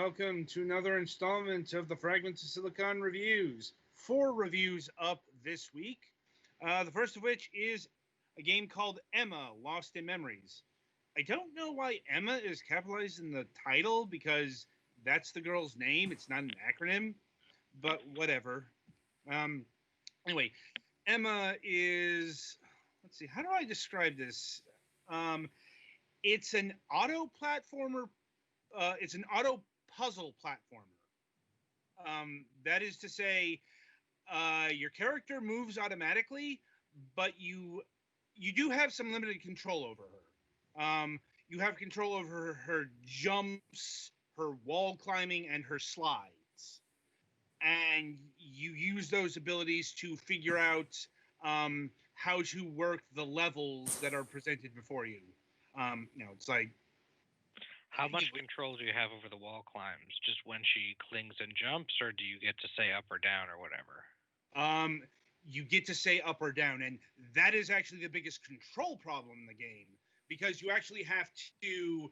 welcome to another installment of the Fragments of Silicon reviews. Four reviews up this week. The first of which is a game called Emma, Lost in Memories. I don't know why Emma is capitalized in the title because that's the girl's name. It's not an acronym, but whatever. Um, anyway, Emma is. Let's see. How do I describe this? Um, it's an auto platformer. It's an auto puzzle platformer. That is to say, your character moves automatically, but you do have some limited control over her. You have control over her jumps, her wall climbing, and her slides, and you use those abilities to figure out how to work the levels that are presented before you. It's like How much control do you have over the wall climbs? Just when she clings and jumps, or do you get to say up or down or whatever? You get to say up or down, and that is actually the biggest control problem in the game because you actually have to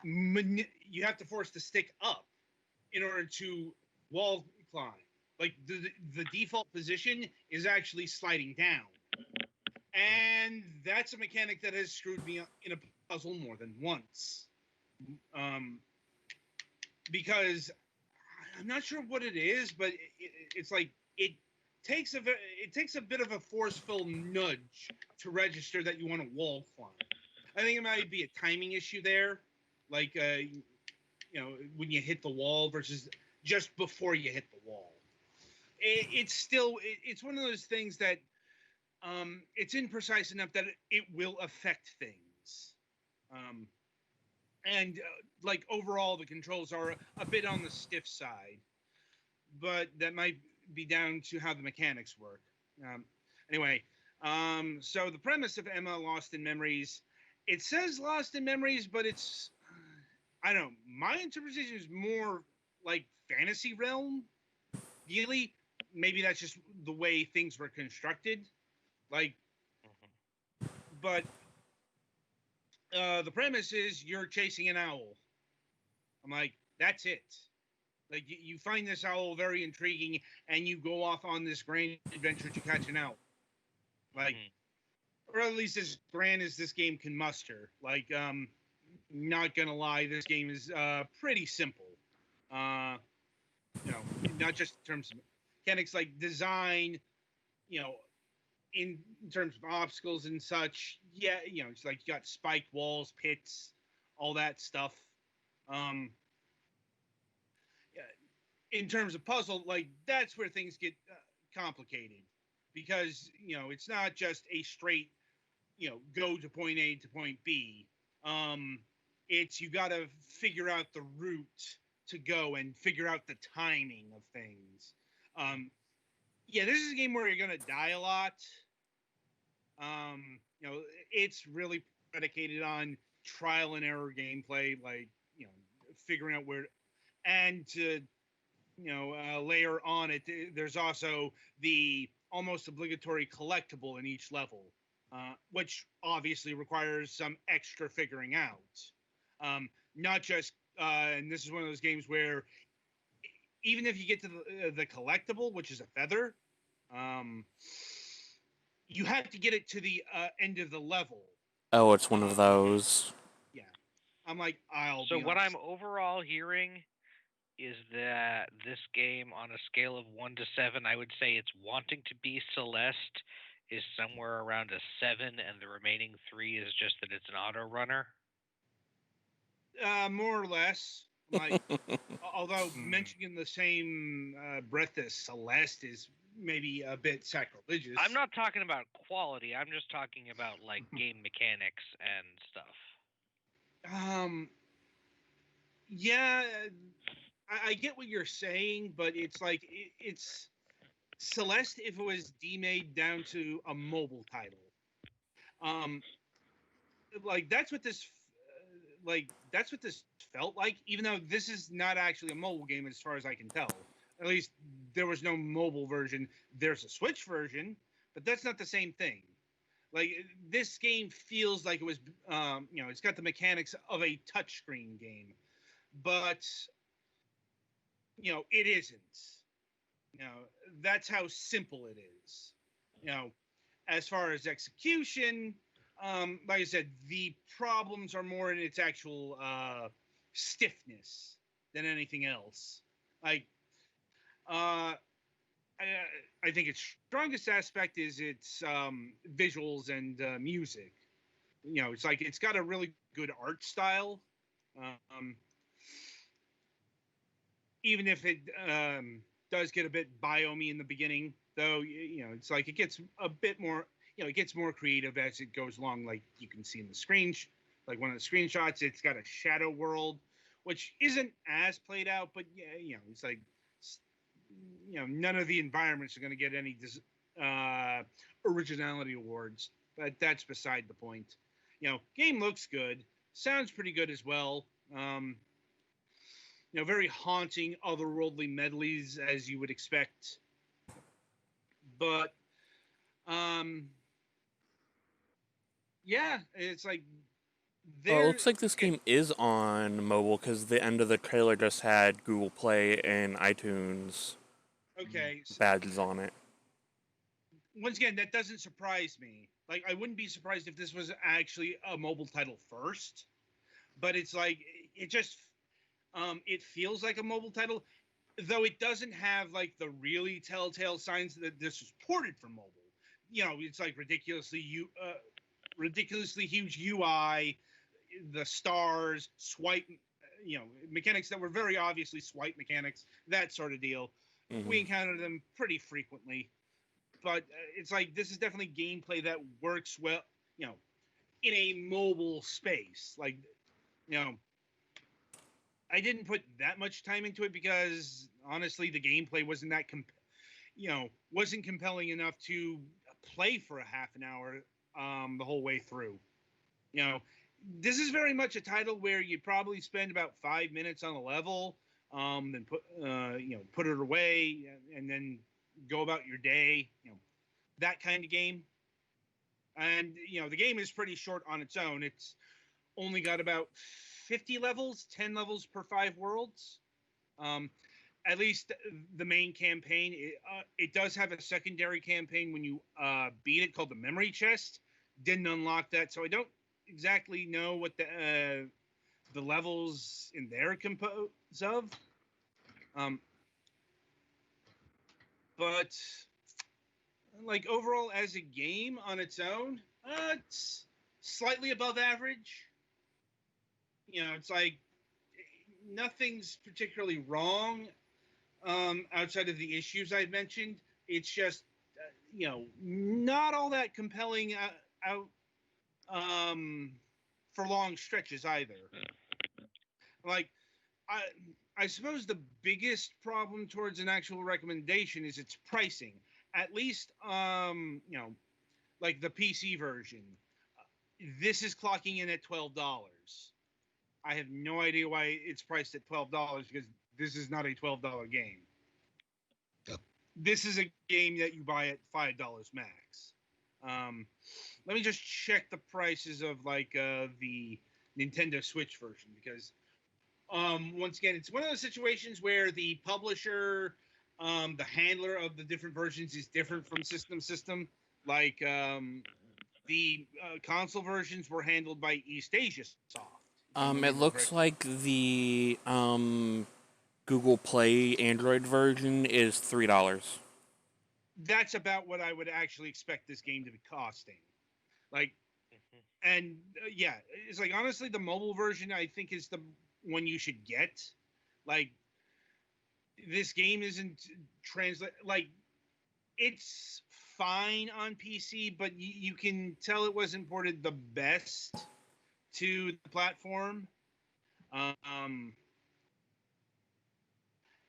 you have to force the stick up in order to wall climb. Like the default position is actually sliding down, and that's a mechanic that has screwed me up in a puzzle more than once. Because I'm not sure what it is, but it's like it takes a bit of a forceful nudge to register that you want to wall climb. I think it might be a timing issue there, like when you hit the wall versus just before you hit the wall. It's one of those things that it's imprecise enough that it will affect things. And like overall, the controls are a bit on the stiff side, but that might be down to how the mechanics work. Anyway, so the premise of Emma Lost in Memories, it says Lost in Memories, but it's, I don't know, my interpretation is more like fantasy realm, really. Maybe that's just the way things were constructed. Like, but the premise is you're chasing an owl. I'm like, that's it. Like, you find this owl very intriguing, and you go off on this grand adventure to catch an owl. Like, or at least as grand as this game can muster. Like, not gonna lie, this game is pretty simple. Not just in terms of mechanics, like design, in terms of obstacles and such. Yeah, it's like you got spiked walls, pits, all that stuff. In terms of puzzle, like that's where things get complicated because it's not just a straight go to point A to point B. It's you got to figure out the route to go and figure out the timing of things. This is a game where you're gonna die a lot. It's really predicated on trial and error gameplay, like figuring out where, and to layer on it, there's also the almost obligatory collectible in each level, which obviously requires some extra figuring out. Not just, and this is one of those games where even if you get to the collectible, which is a feather, you have to get it to the end of the level. Oh, it's one of those. Yeah. I'm like, So what I'm overall hearing is that this game, on a scale of 1 to 7, I would say it's wanting to be Celeste is somewhere around a 7, and the remaining 3 is just that it's an auto runner. More or less. Like, although mentioning in the same breath as Celeste is maybe a bit sacrilegious. I'm not talking about quality. I'm just talking about like game mechanics and stuff. Yeah, I get what you're saying, but it's like it's Celeste if it was demade down to a mobile title. Like that's what this felt like, even though this is not actually a mobile game as far as I can tell. At least there was no mobile version. There's a Switch version, but that's not the same thing. Like, this game feels like it was, it's got the mechanics of a touchscreen game. but it isn't. That's how simple it is. As far as execution, like I said, the problems are more in its actual stiffness than anything else. Like, uh, I think its strongest aspect is its visuals and music. It's like it's got a really good art style. Um, Even if it does get a bit biomey in the beginning, though, it's like it gets a bit more, it gets more creative as it goes along. Like you can see in the like one of the screenshots, it's got a shadow world, which isn't as played out, but yeah, it's like, none of the environments are going to get any originality awards, but that's beside the point. Game looks good, sounds pretty good as well. Very haunting, otherworldly medleys as you would expect. But, yeah, it's like Well, it there. looks like this game is on mobile because the end of the trailer just had Google Play and iTunes Okay, so badges on it. once again, that doesn't surprise me. Like, I wouldn't be surprised if this was actually a mobile title first, but it's like it just it feels like a mobile title, though it doesn't have like the really telltale signs that this was ported from mobile. It's like ridiculously huge UI, the stars, swipe, mechanics that were very obviously swipe mechanics, that sort of deal. We encounter them pretty frequently, but it's like this is definitely gameplay that works well, in a mobile space. Like, you know, I didn't put that much time into it because honestly, the gameplay wasn't that wasn't compelling enough to play for a half an hour the whole way through. You know, this is very much a title where you probably spend about 5 minutes on a level, then put it away, and then go about your day. That kind of game. And the game is pretty short on its own. It's only got about 50 levels, 10 levels per 5 worlds. Um, at least the main campaign. It does have a secondary campaign when you beat it called the Memory Chest. Didn't unlock that, so I don't exactly know what the levels in there compose of. But like overall as a game on its own, it's slightly above average. It's like nothing's particularly wrong outside of the issues I've mentioned. It's just not all that compelling out for long stretches either. Like I I suppose the biggest problem towards an actual recommendation is its pricing. At least like the PC version. This is clocking in at $12. I have no idea why it's priced at $12 because this is not a $12 game. This is a game that you buy at $5 max. Let me just check the prices of like the Nintendo Switch version because once again, it's one of those situations where the publisher, the handler of the different versions is different from system to system. Like the console versions were handled by East Asia Soft. It looks like the Google Play Android version is $3. That's about what I would actually expect this game to be costing. Like, and yeah, it's like honestly, the mobile version I think is the one you should get. Like, this game isn't translate like it's fine on PC, but you can tell it wasn't ported the best to the platform.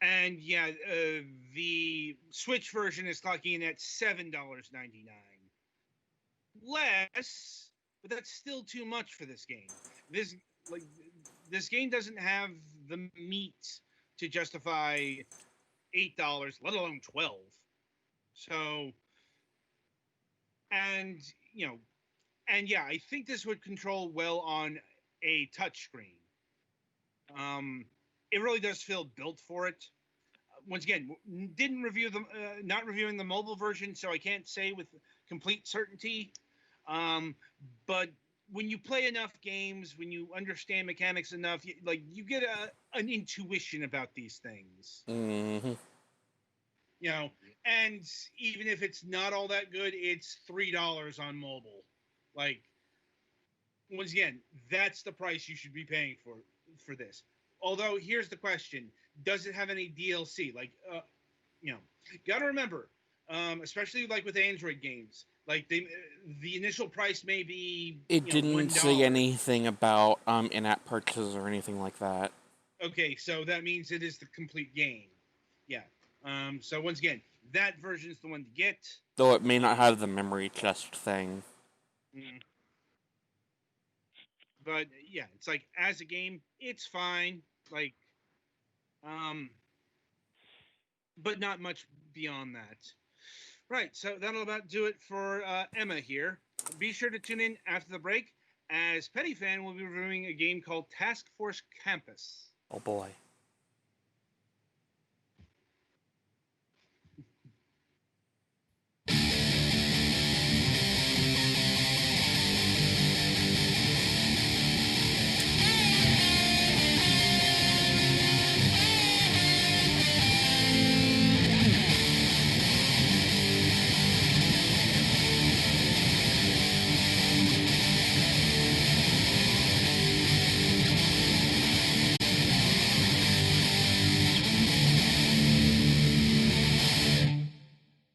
And yeah, the Switch version is clocking in at $7.99. Less, but that's still too much for this game. This like this game doesn't have the meat to justify $8, let alone 12. So, and and yeah, I think this would control well on a touchscreen. it really does feel built for it. Once again, didn't review them, not reviewing the mobile version, so I can't say with complete certainty. But when you play enough games, when you understand mechanics enough, you get an intuition about these things. Mm-hmm. You know, and even if it's not all that good, it's $3 on mobile. Like, once again, that's the price you should be paying for this. Although, here's the question: does it have any DLC? Like, gotta remember, especially like with Android games, like the initial price may be It didn't say $1. anything about in-app purchases or anything like that. Okay, so that means it is the complete game. Yeah. So once again, that version is the one to get. Though it may not have the memory chest thing. But yeah, it's like as a game, it's fine. Like, but not much beyond that. Right, so that'll about do it for Emma here. Be sure to tune in after the break, as Petty Fan will be reviewing a game called Task Force Campus. Oh boy.